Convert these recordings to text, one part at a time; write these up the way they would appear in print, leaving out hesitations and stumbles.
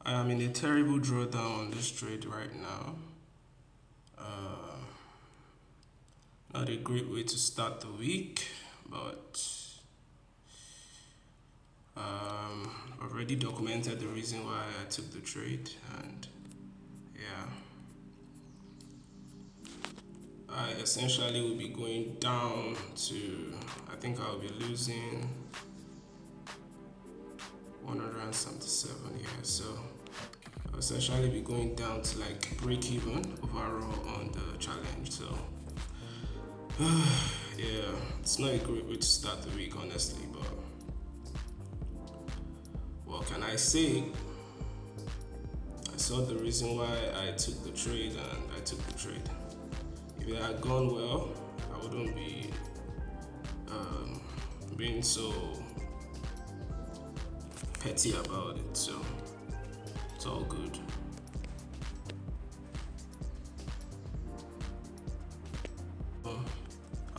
I am in a terrible drawdown on this trade right now. Not a great way to start the week, but I've already documented the reason why I took the trade, and yeah, I essentially will be going down to, I think I'll be losing 177, yeah, so I'll essentially be going down to like break even overall on the challenge. So yeah, it's not a great way to start the week, honestly, but what can I say? I saw the reason why I took the trade, and I took the trade. If it had gone well, I wouldn't be being so petty about it, so it's all good.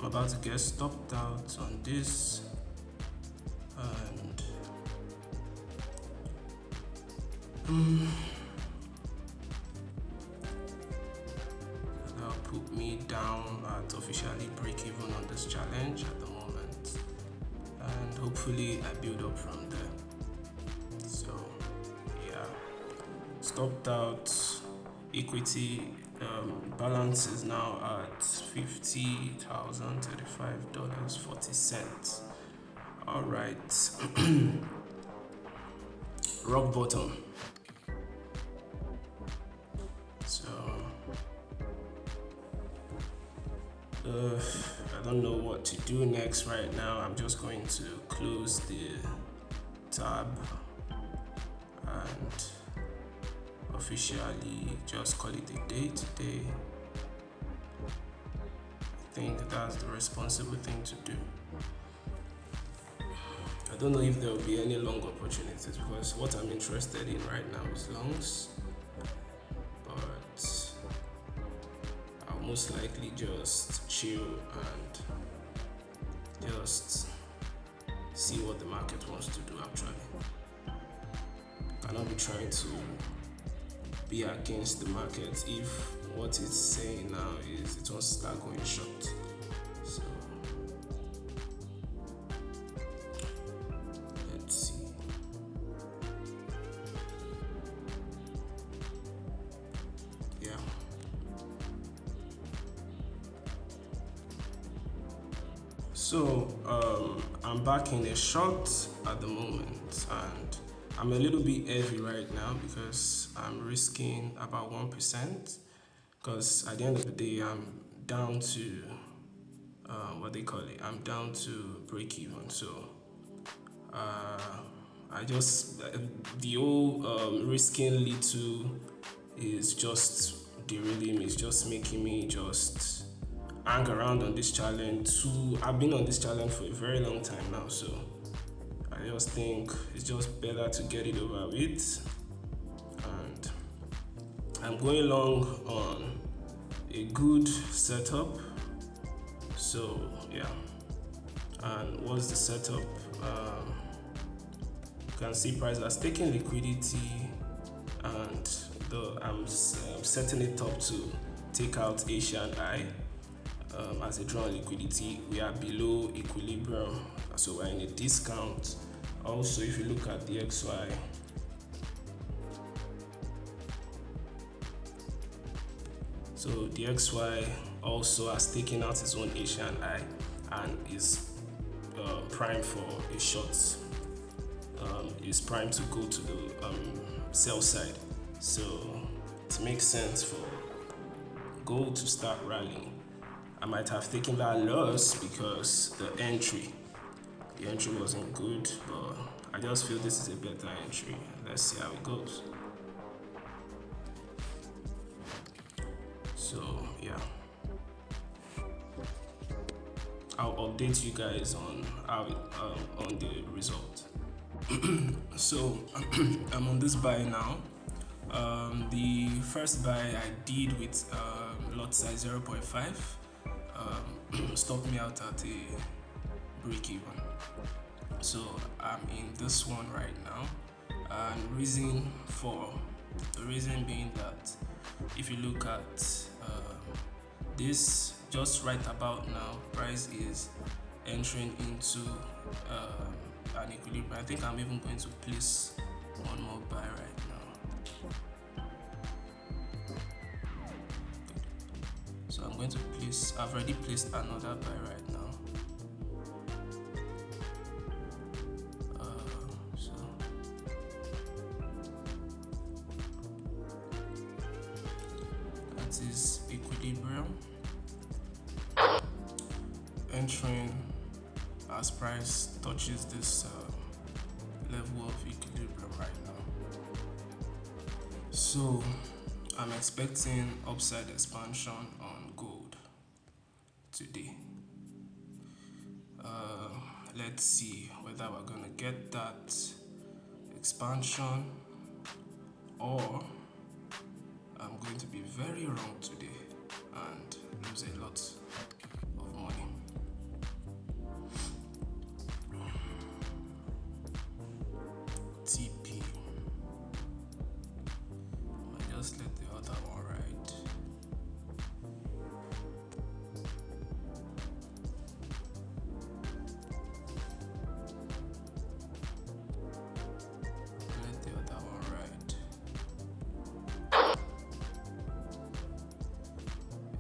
I'm about to get stopped out on this, and that'll put me down at officially break even on this challenge at the moment, and hopefully I build up from there. So yeah, stopped out equity balance is now at $50,035.40. All right. Rock bottom. So I don't know what to do next right now. I'm just going to close the tab and officially just call it a day today. I think that's the responsible thing to do. I don't know if there will be any long opportunities, because what I'm interested in right now is longs, but I'll most likely just chill and just see what the market wants to do actually. I cannot be trying to be against the market if what it's saying now is it wants to start going short. So let's see. Yeah. So I'm back in a short at the moment, and I'm a little bit heavy right now because I'm risking about 1%, because at the end of the day I'm down to what they call it, I'm down to break even. So I just the whole risking little is just derailing me. It's just making me just hang around on this challenge. I've been on this challenge for a very long time now, so I just think it's just better to get it over with. And I'm going long on a good setup. So yeah. And what's the setup? You can see price has taken liquidity, and I'm setting it up to take out Asian I. As a draw on liquidity, we are below equilibrium, so we're in a discount. Also, if you look at the XY, so the XY also has taken out its own Asian I and is primed for a short. Is primed to go to the sell side. So it makes sense for gold to start rallying. I might have taken that loss because the entry wasn't good, but I just feel this is a better entry. Let's see how it goes. So yeah, I'll update you guys on how on the result. So I'm on this buy now. The first buy I did with lot size 0.5 stopped me out at a break even. So I'm in this one right now and the reason being that if you look at this just right about now, price is entering into an equilibrium. I think I'm even going to place one more buy right now. So I'm going to place, I've already placed another buy right now. So that is equilibrium, entering as price touches this level of equilibrium right now. So I'm expecting upside expansion on gold today. Let's see whether we're gonna get that expansion or I'm going to be very wrong today and lose a lot of money. TP. I just let the other one ride. Let the other one ride.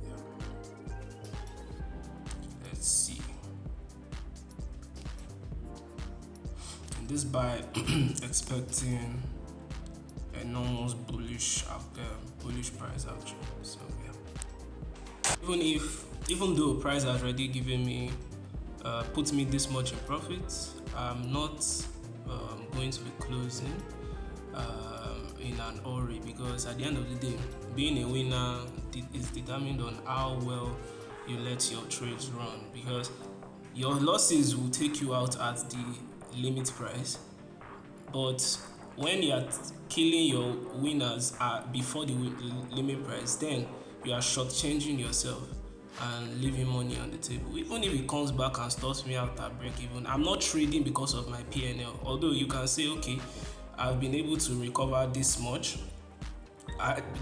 Yeah. Let's see. In this buy, expecting enormous bullish price action. So yeah. Even though price has already given me put me this much in profit, I'm not going to be closing in an hurry, because at the end of the day, being a winner is determined on how well you let your trades run, because your losses will take you out at the limit price, but when you are killing your winners before the limit price, then you are shortchanging yourself and leaving money on the table. Even if it comes back and stops me out at break even, I'm not trading because of my PNL. Although you can say, okay, I've been able to recover this much.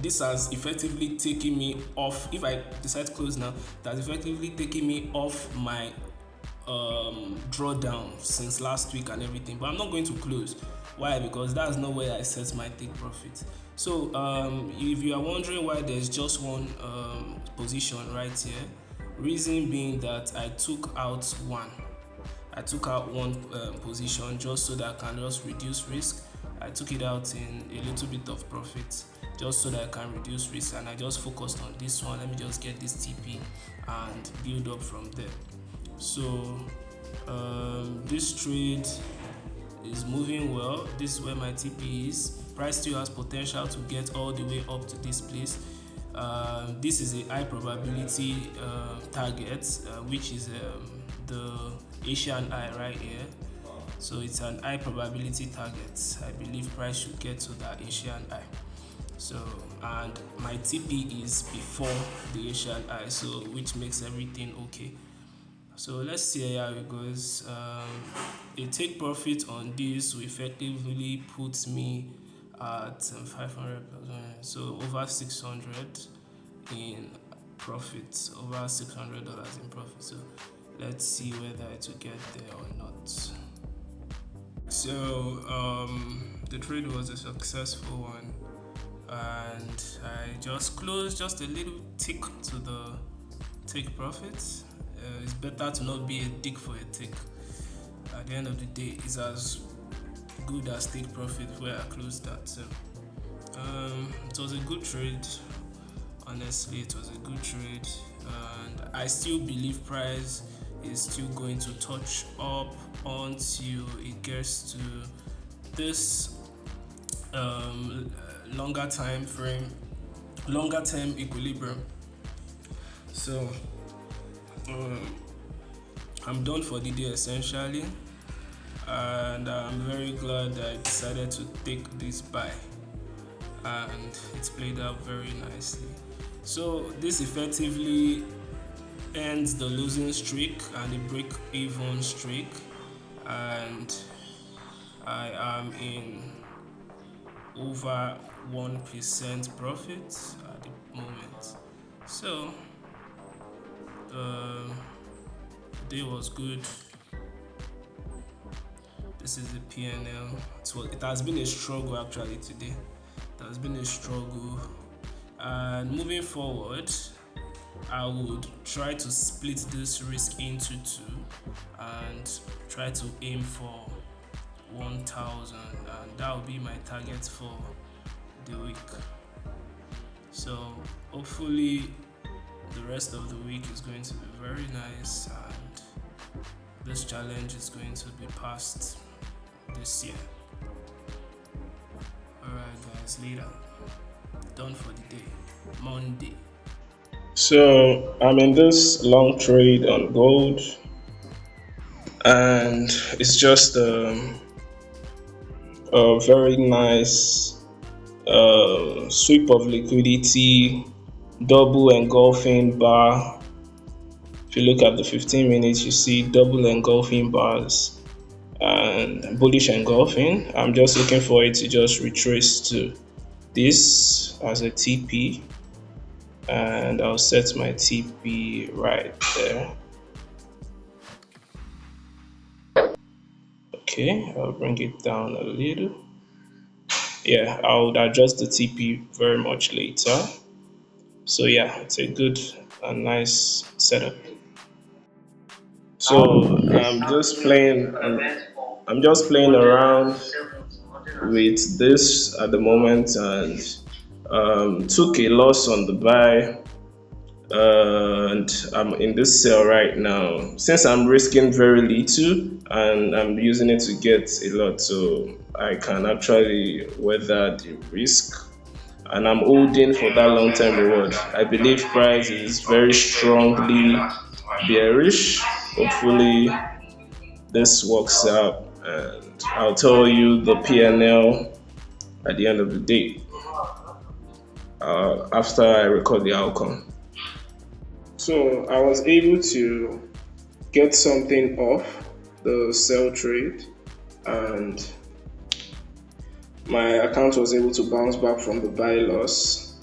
This has effectively taken me off. If I decide to close now, that's effectively taking me off my drawdown since last week and everything. But I'm not going to close. Why? Because that's not where I set my take profit. So if you are wondering why there's just one position right here, reason being that I took out one position just so that I can just reduce risk. I took it out in a little bit of profit just so that I can reduce risk, and I just focused on this one. Let me just get this TP and build up from there. So this trade is moving well. This is where my TP is. Price still has potential to get all the way up to this place. This is a high probability target, which is the Asian eye right here. So it's an high probability target. I believe price should get to that Asian eye. So, and my TP is before the Asian eye, so which makes everything okay. So let's see how it goes. A take profit on this will effectively put me at 500, so over 600 in profit, over $600 in profit. So let's see whether it will get there or not. So the trade was a successful one, and I just closed just a little tick to the take profit. It's better to not be a tick for a tick. At the end of the day, it's as good as take profit where I closed that. So it was a good trade. Honestly, it was a good trade, and I still believe price is still going to touch up until it gets to this longer time frame, longer term equilibrium. So I'm done for the day essentially, and I'm very glad that I decided to take this buy, and it's played out very nicely. So this effectively ends the losing streak and the break-even streak, and I am in over 1% profit at the moment. So the day was good. This is the PNL. It has been a struggle actually today. It has been a struggle. And moving forward, I would try to split this risk into two and try to aim for 1,000, and that will be my target for the week. So hopefully the rest of the week is going to be very nice and this challenge is going to be passed this year. Alright guys, later. Done for the day. Monday. So I'm in this long trade on gold, and it's just a very nice sweep of liquidity, double engulfing bar. If you look at the 15 minutes, you see double engulfing bars and bullish engulfing. I'm just looking for it to just retrace to this as a TP, and I'll set my TP right there. Okay, I'll bring it down a little. Yeah, I'll adjust the TP very much later. So yeah, it's a good and nice setup. So I'm just playing around with this at the moment, and took a loss on the buy, and I'm in this sell right now. Since I'm risking very little and I'm using it to get a lot, so I can actually weather the risk, and I'm holding for that long-term reward. I believe price is very strongly bearish. Hopefully this works out, and I'll tell you the PNL at the end of the day after I record the outcome. So I was able to get something off the sell trade, and my account was able to bounce back from the buy loss,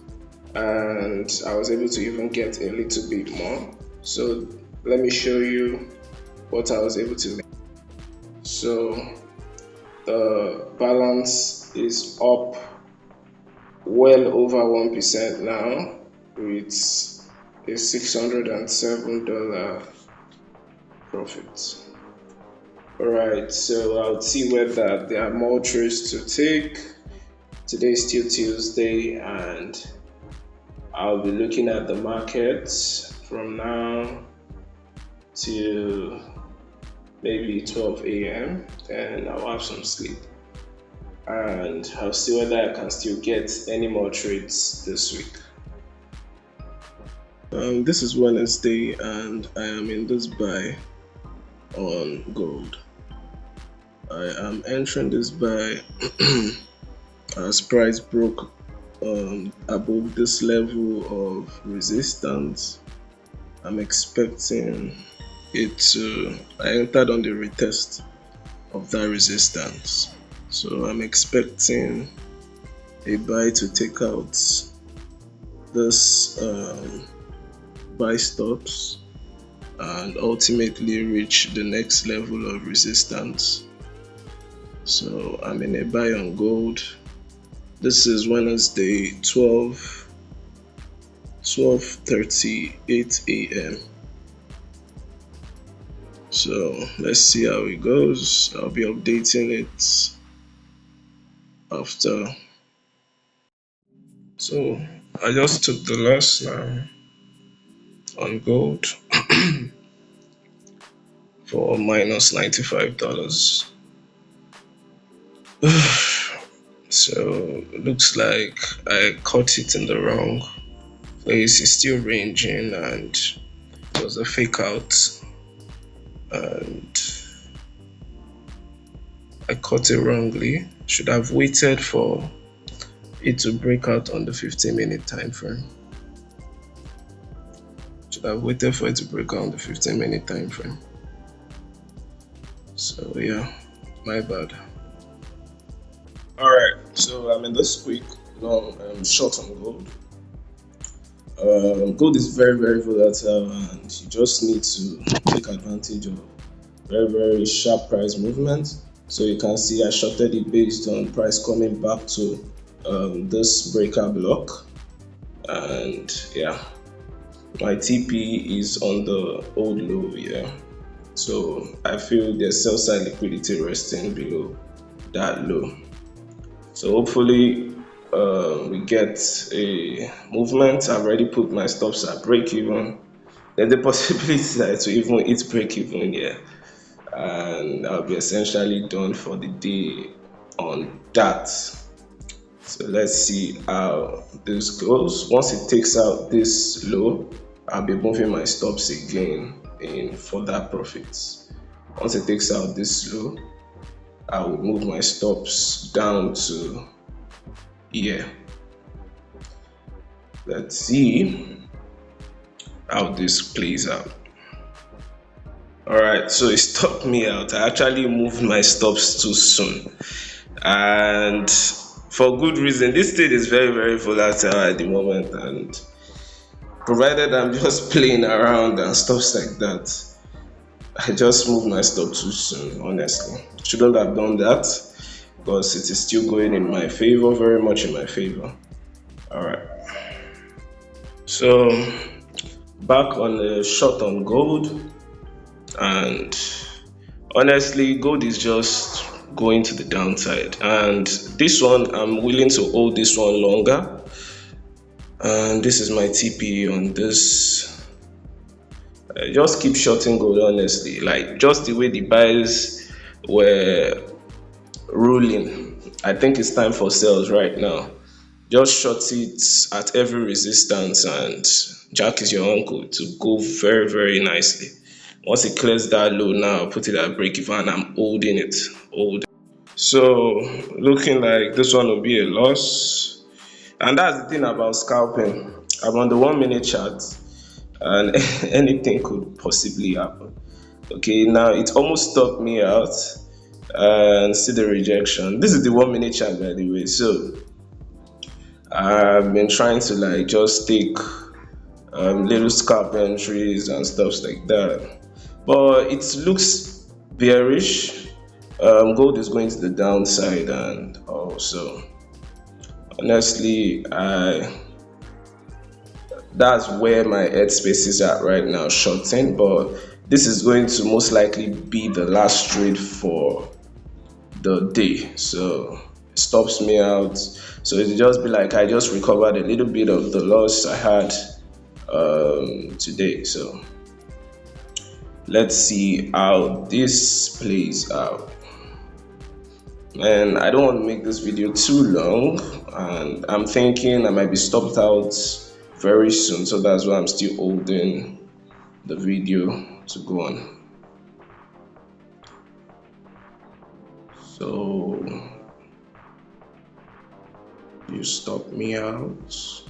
and I was able to even get a little bit more. So let me show you what I was able to make. So the balance is up well over 1% now with a $607 profit. Alright, so I'll see whether there are more trades to take. Today is still Tuesday, and I'll be looking at the market from now to maybe 12 a.m. and I'll have some sleep, and I'll see whether I can still get any more trades this week. This is Wednesday, and I am in this buy on gold. I am entering this buy as price broke above this level of resistance. I'm expecting it to, I entered on the retest of that resistance, so I'm expecting a buy to take out this buy stops and ultimately reach the next level of resistance. So I'm in a buy on gold. This is Wednesday, 12:38 a.m. So let's see how it goes. I'll be updating it after. So I just took the loss now on gold for minus $95. So looks like I caught it in the wrong place. It's still ranging, and it was a fake out, and I caught it wrongly. Should have waited for it to break out on the 15-minute time frame. Should have waited for it to break out on the 15-minute time frame. So yeah, my bad. All right. So I'm in this quick long short on gold. Gold is very very volatile, and you just need to take advantage of very very sharp price movement. So you can see I shorted it based on price coming back to this breaker block, and yeah, my TP is on the old low. Yeah, so I feel there's sell side liquidity resting below that low. So hopefully we get a movement. I've already put my stops at break even. There's the possibility that to even hit break even, yeah, and I'll be essentially done for the day on that. So let's see how this goes. Once it takes out this low, I'll be moving my stops again in further profits. Once it takes out this low, I will move my stops down to here. Let's see how this plays out. All right, so it stopped me out. I actually moved my stops too soon, and for good reason. This state is very very volatile at the moment, and provided I'm just playing around and stuff like that, I just moved my stop too soon. Honestly, shouldn't have done that because it is still going in my favor, very much in my favor. All right, so back on the short on gold, and honestly gold is just going to the downside, and this one I'm willing to hold this one longer, and this is my TP on this. I just keep shorting gold, honestly, like just the way the buys were ruling. I think it's time for sales right now. Just short it at every resistance, and Jack is your uncle to go very very nicely. Once it clears that low now, put it at break even, and I'm holding it. So looking like this one will be a loss. And that's the thing about scalping. I'm on the 1 minute chart, and anything could possibly happen. Okay, now it almost stopped me out, and see the rejection. This is the 1 minute chart, by the way. So I've been trying to like just take little scalp entries and stuff like that, but it looks bearish. Gold is going to the downside, and also honestly, I that's where my headspace is at right now, shorting. But this is going to most likely be the last trade for the day, so it stops me out. So it'll just be like I just recovered a little bit of the loss I had today. So let's see how this plays out. And I don't want to make this video too long, and I'm thinking I might be stopped out very soon, so that's why I'm still holding the video to go on. So you stop me out.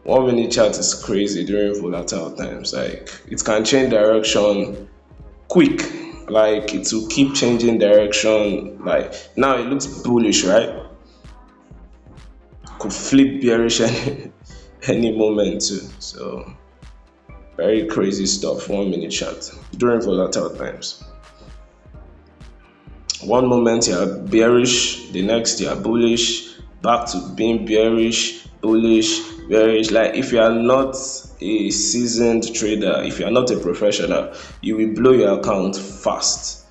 1 minute chart is crazy during volatile times. Like it can change direction quick. Like it will keep changing direction. Like now it looks bullish, right? Could flip bearish any moment too. So very crazy stuff. 1 minute chart during volatile times. One moment you're bearish, the next you're bullish, back to being bearish, bullish, bearish. Like if you are not a seasoned trader, if you are not a professional, you will blow your account fast.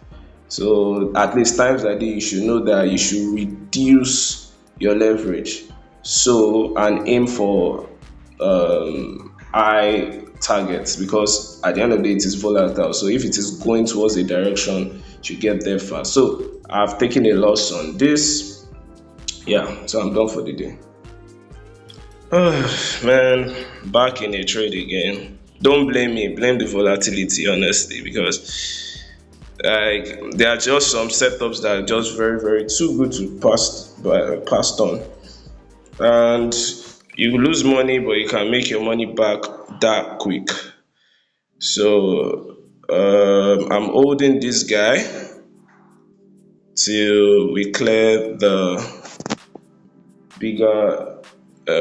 So at least times like this, you should know that you should reduce your leverage. So and aim for high targets, because at the end of the day it is volatile. So if it is going towards a direction, you should get there fast. So I've taken a loss on this. Yeah, so I'm done for the day. Man, back in a trade again. Don't blame me, blame the volatility, honestly, because like there are just some setups that are just very very too good to passed on, and you lose money but you can make your money back that quick. So I'm holding this guy till we clear the bigger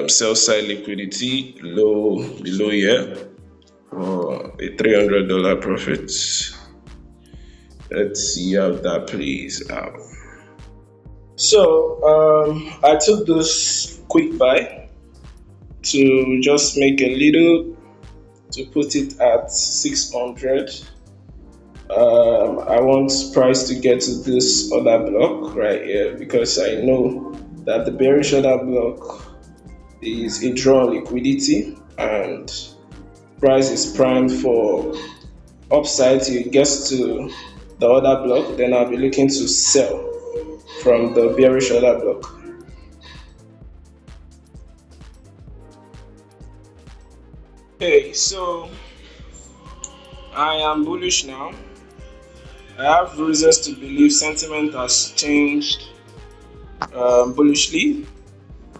sell side liquidity low below here for a $300 profit. Let's see how that plays out. So I took this quick buy to just make a little, to put it at 600. I want price to get to this other block right here because I know that the bearish order block is a draw on liquidity and price is primed for upside till it gets to the other block. Then I'll be looking to sell from the bearish order block. Okay, so I am bullish now. I have reasons to believe sentiment has changed bullishly,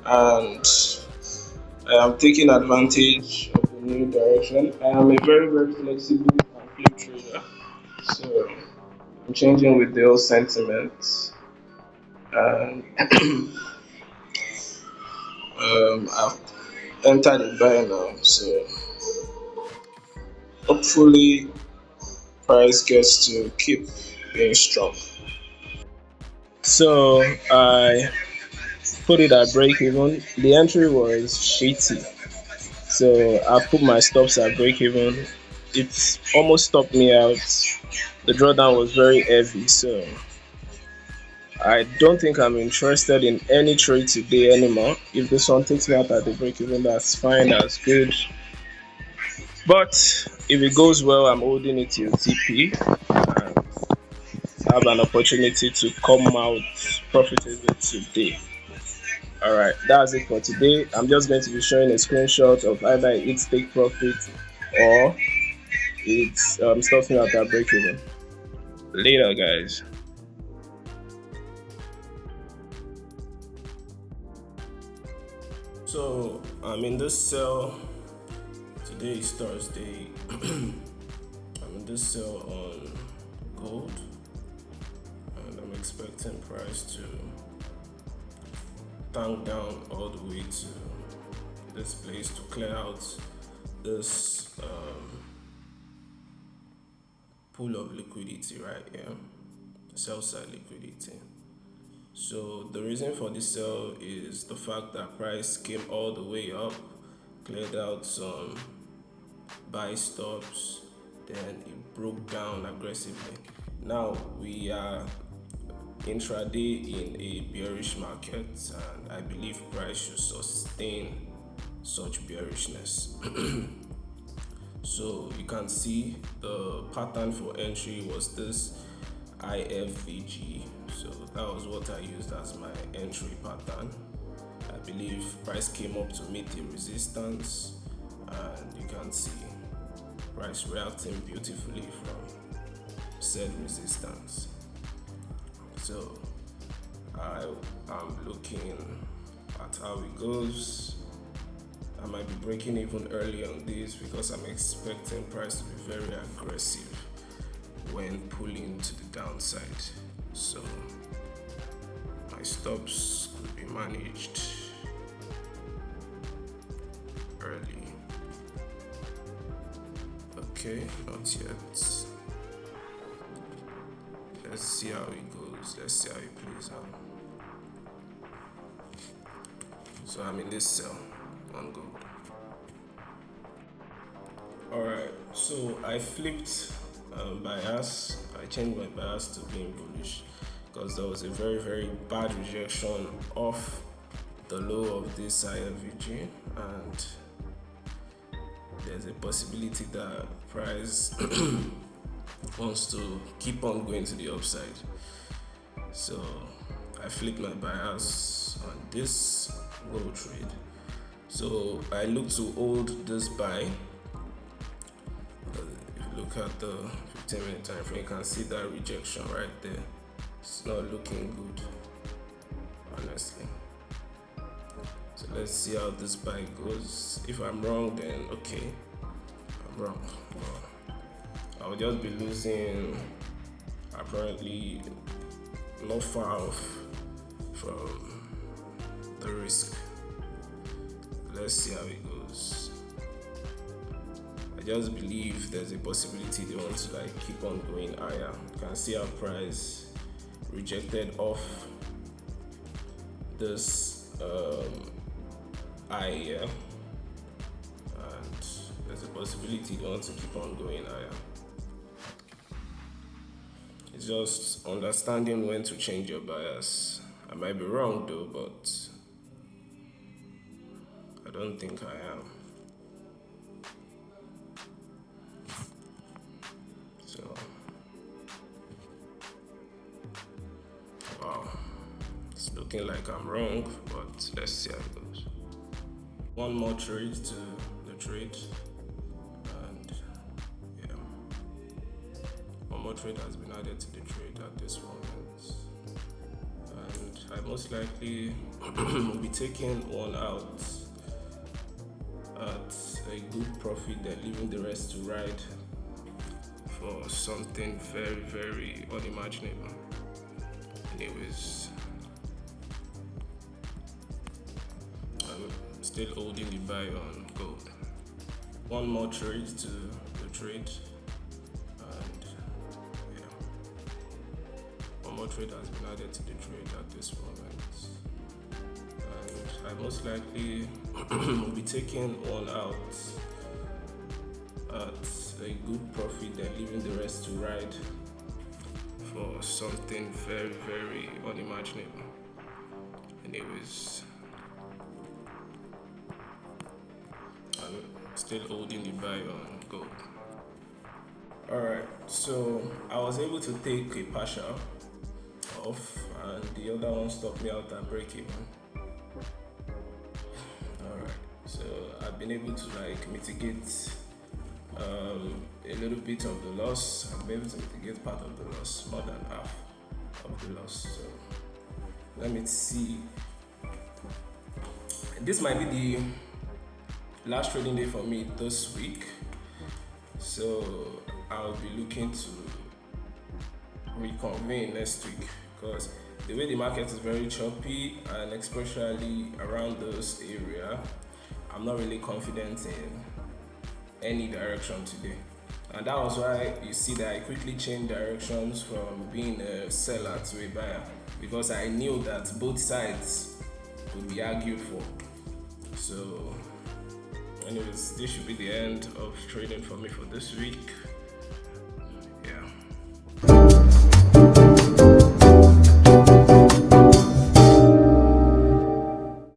and I am taking advantage of the new direction. I am a very, very flexible and flip trader, so I'm changing with the old sentiment, and I've entered a buy now. So hopefully, price gets to keep being strong. So I put it at break even. The entry was shitty, so I put my stops at break even. It almost stopped me out. The drawdown was very heavy, so I don't think I'm interested in any trade today anymore. If this one takes me out at the break even, that's fine, that's good. But if it goes well, I'm holding it till TP and have an opportunity to come out profitable today. Alright, that's it for today. I'm just going to be showing a screenshot of either it's take profit or it's stops me at that break even. Later, guys. So I'm in this sell. Today is Thursday. I'm in this sell on gold, and I'm expecting price to tank down all the way to this place to clear out this pool of liquidity right here, sell side liquidity. So the reason for this sell is the fact that price came all the way up, cleared out some buy stops, then it broke down aggressively. Now we are intraday in a bearish market, and I believe price should sustain such bearishness. So you can see the pattern for entry was this IFVG, so that was what I used as my entry pattern. I believe price came up to meet the resistance, and you can see price reacting beautifully from said resistance. So I am looking at how it goes. I might be breaking even early on this because I'm expecting price to be very aggressive when pulling to the downside. So my stops could be managed early. Okay, not yet. Let's see how it goes. Let's see how it plays out. So I'm in this sell on gold. Alright, so I flipped bias. I changed my bias to being bullish because there was a very, very bad rejection of the low of this IFVG, and there's a possibility that price wants to keep on going to the upside. So I flipped my bias on this gold trade. So I look to hold this buy. If you look at the 15-minute time frame, you can see that rejection right there. It's not looking good, honestly. So let's see how this buy goes. If I'm wrong, then okay, I'm wrong. I'll just be losing apparently not far off from the risk. Let's see how it goes. I just believe there's a possibility they want to keep on going higher. You can see our price rejected off this high here, and there's a possibility they want to keep on going higher. It's just understanding when to change your bias. I might be wrong though, but I don't think I am. So, wow, it's looking like I'm wrong, but let's see how it goes. One more trade to the trade, and yeah, one more trade has been added to the trade at this moment, and I most likely will be taking one out at a good profit, then leaving the rest to ride for something very, very unimaginable. Anyways, I'm still holding the buy on gold. One more trade to the trade, and yeah, one more trade has been added to the trade at this moment, and I most likely will be taking one out at a good profit, then leaving the rest to ride for something very, very unimaginable. Anyways, I'm still holding the buy on gold. Alright, so I was able to take a partial off, and the other one stopped me out at break even. Alright, so I've been able to mitigate a little bit of the loss. I'm able to mitigate part of the loss, more than half of the loss. So let me see. This might be the last trading day for me this week, so I'll be looking to reconvene next week, because the way the market is very choppy, and especially around this area, I'm not really confident in any direction today. And that was why you see that I quickly changed directions from being a seller to a buyer, because I knew that both sides could be argued for. So anyways, this should be the end of trading for me for this week.